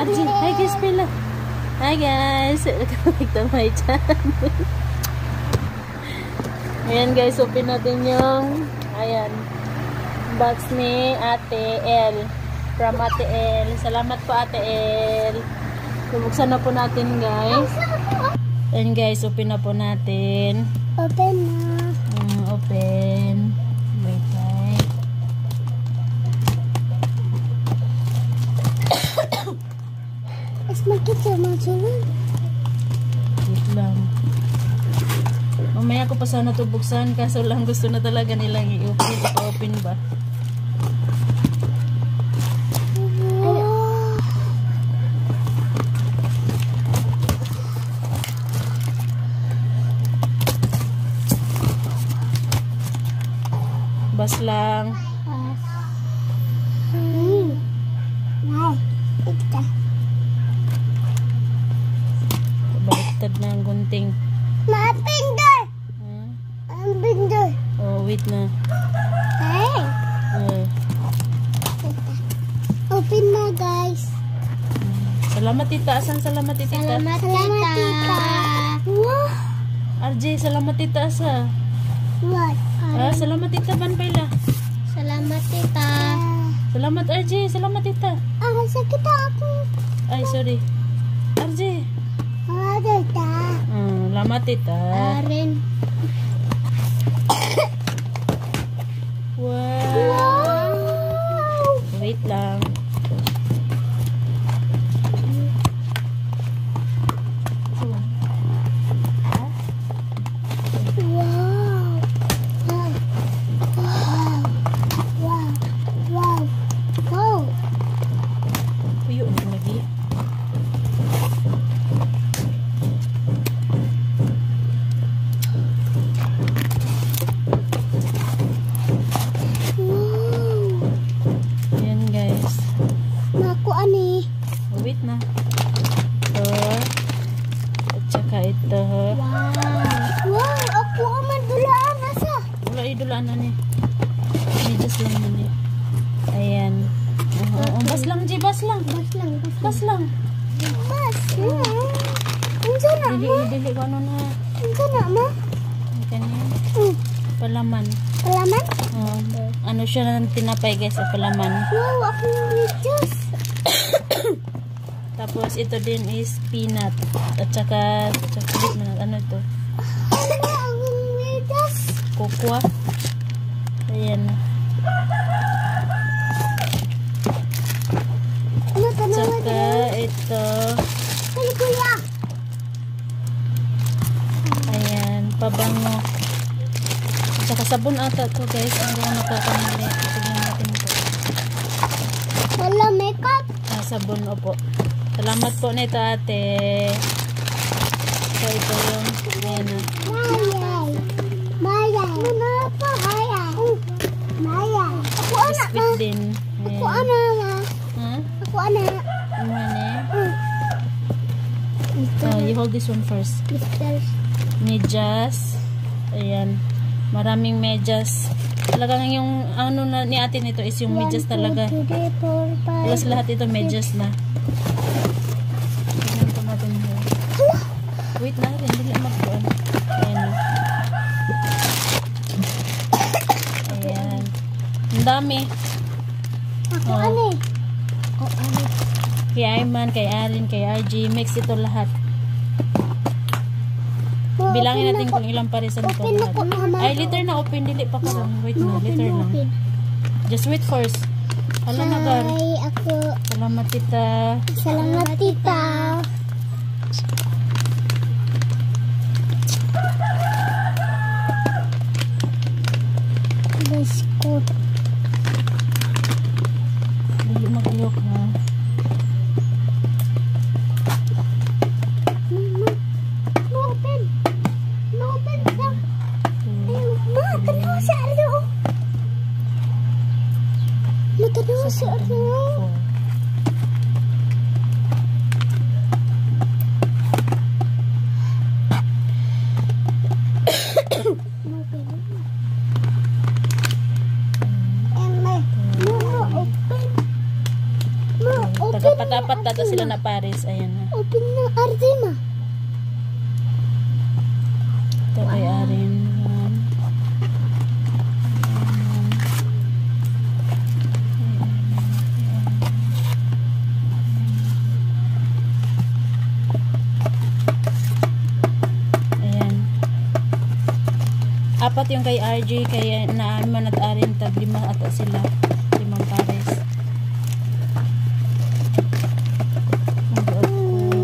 Arjun, hi guys pala. Hi guys. Welcome to my channel. Ayan guys, open natin yung box ni Ate El. From Ate El. Salamat po Ate El. Bubuksan na po natin guys. Ayan guys, open na po natin. Open na. Open. Wait. Is makita masunod. Wait lang. Mamaya ko pa sana ito buksan kaso lang gusto na talaga nilang i-open. Ipa-open ba? Bas lang. Baliktad na ang gunting. Mapinder! Ang binder. Oh, wait na. Hey! Open na guys. Salamat tita. Asan salamat tita? Salamat tita. Wow! RJ, salamat tita asa. What? Salamat tita Banpayla. Salamat tita. Salamat RJ, salamat tita. Sakit ako. Ay, sorry. RJ. Tita. Salamat tita. Arin. Wow. Wait lang. Wait na. At saka ito. Wow, ako ang madulaan asa. Wala idulaan na ni. Medias lang na ni. Ayan. Bas lang, G. Bas lang. Bas lang. Unsa na mo? Dili ko ano na. Unsa na mo? Ganyan. Palaman. Palaman? Ano siya ng tinapay guys sa palaman. Wow, ako medias. Tapos ito din is peanut at saka chocolate na ano ito. Ano ang medias? Cocoa. Ayan. Tsaka ito. Kuya. Ayan, pabango. Tsaka sabon ata to guys. Ang mga nakakamali. Tignan natin ito. Wala makeup. Sabon, opo. Salamat po nito ate. So ito yung ayan na. Maya. Muna pa. Maya. Ako anak Biscuit din. Ako anak ma. Ako anak. Ano you hold this one first. Medyas. Ayan. Maraming medyas. Talagang yung ano na ni ate nito is yung medyas talaga. Plus lahat ito medyas na. Tignan po natin mo. Wait na rin. Dili magbuan. Ayan. Ayan. Ang dami. Ako ano? Kay Ayman, kay Arin, kay RG. Mix ito lahat. Bilangin natin kung ilang parisan ito. Ay, liter na open. Dili pa ka lang. Wait na. Liter lang. Just wait first. Alam na gar. Ako. Salamat tita. Salamat tita. Biscuit. Dili mag-iyok na. Si Arlo. Tagapat-apat data sila na Paris. Ayan na. Open na Arzima. Ito kay Arin. Ayan. Apat yung kay RJ, kaya naaman at Arin, tag 5 ata sila. 5 Pares. Hindi ako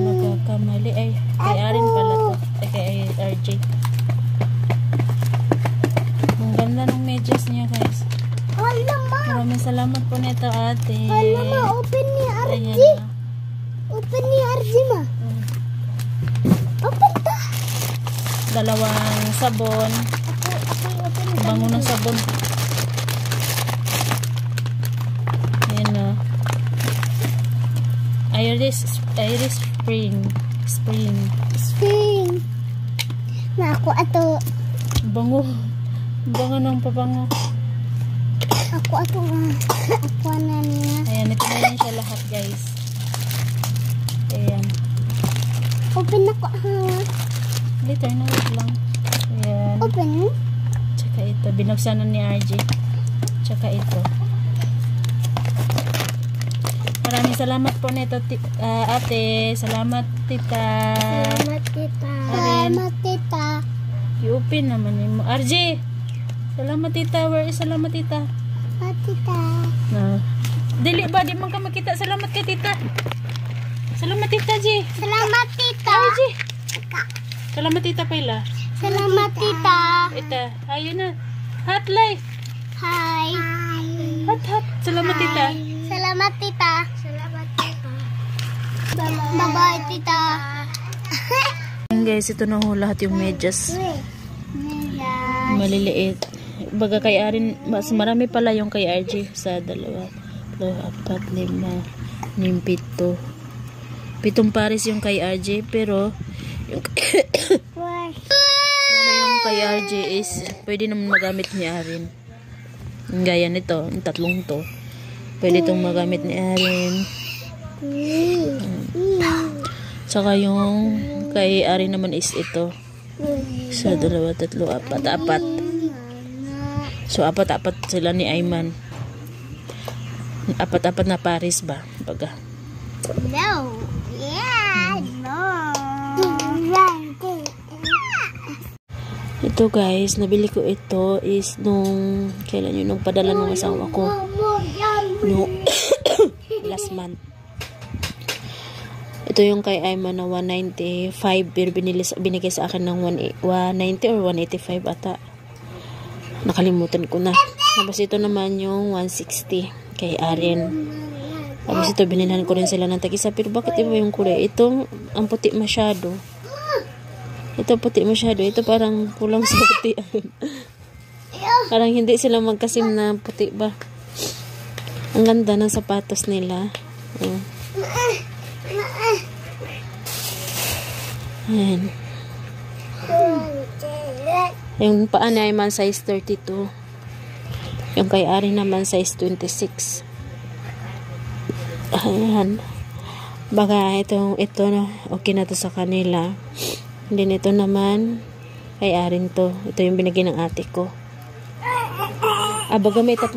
nagkakamali. Ay, kay Arin pala to. Ay, kay RJ. Ang ganda ng medyas niya, guys. Maraming salamat po nito, ate. Open ni RJ. Ayan na. Open ni Arzima. Open ta. 2 sabon. Bango ng sabon. Ayan na. Iris Spring. Na ako ato. Bango. Bango ng pabango. Ako ato nga. Ako na niya. Ayan, ito na yan siya lahat, guys. Ayan. Open na ko ha. Later na, wait lang. Ayan. Open. Tsaka ito. Binuksan na ni RJ. Tsaka ito. Maraming salamat po nito, ate. Salamat, tita. Salamat tita. Arin. Salamat tita. I-open naman mo. RJ! Salamat, tita. Where is salamat, tita? Salamat tita. Na. Dili ba? Di man ka makita. Salamat kay tita. Salamat, tita, G. Salamat tita. RJ! Salamat, tita, Paila. Salamat tita. Ita. Ayun na. Hot life. Hi. Hot. Salamat, tita. Salamat tita. Salamat tita. Bye-bye tita. Ayan, guys, ito na ho lahat yung medyas. Maliliit. Baga kay Arin, mas marami pala yung kay RJ sa 2, 4, 5, 6, 7. 7 pares yung kay RJ, pero yung yung kay RJ is pwede naman magamit ni Arin. Gaya nito, yung 3 to. Pwede itong magamit ni Arin. Saka yung kay Arin naman is ito. Sa 2, 3, 4. So, 4 sila ni Ayman. 4 na Paris ba? Baga. No. Yeah. No. Ito, guys, nabili ko ito is nung kailan yun, nung padala ng asawa ko. No. Last month. Ito yung kay Ayman na 195, pero binigay sa akin ng 190 or 185 ata. Nakalimutan ko na. Tapos ito naman yung 160 kay Arin. Tapos ito binilhan ko rin sila ng tag-isa. Pero bakit iba yung kulay? Ito ang puti masyado. Ito puti masyado. Ito parang kulang sa puti. Parang hindi sila magkasim na puti ba. Ang ganda ng sapatos nila. Ayan. Yung paa na naman size 32. Yung kay Ari naman size 26. Ayan. Baka ito na okay na to sa kanila. Then ito naman kay Arin to. Ito yung binigay ng ate ko. Baga may 3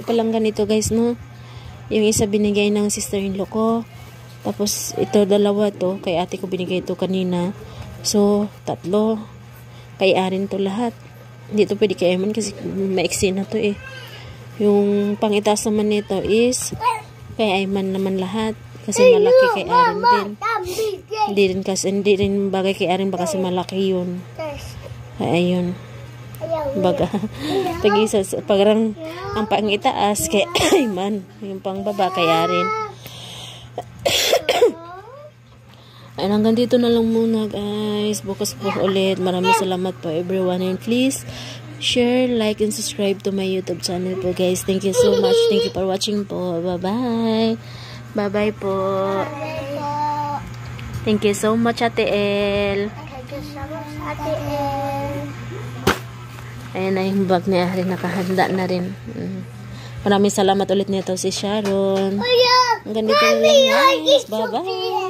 palang ganito, guys, no. Yung isa binigay ng sister-in-law ko. Tapos ito 2 to kay ate ko, binigay ito kanina. So 3 kay Arin to lahat. Hindi to pwede kay Ayman kasi maiksi na to eh. Yung pangitaas naman nito is kay Ayman naman lahat. Kasi malaki kay Arin din. Hindi rin bagay kay Arin baka kasi malaki yun. Ay, ayun. Baga. Tag-isa. Parang ang pangitaas kay Ayman. Yung pangbaba kay Arin. Ay, hanggang dito na lang muna, guys. Bukas po ulit. Maraming salamat po everyone. And please share, like, and subscribe to my YouTube channel po, guys. Thank you so much. Thank you for watching po. Bye-bye. Bye-bye po. Thank you so much, Ate El. Ayan na yung bag ni Ari. Nakahanda na rin. Maraming salamat ulit nito si Sharon. Kuya, Hanggang dito na lang guys. Bye-bye.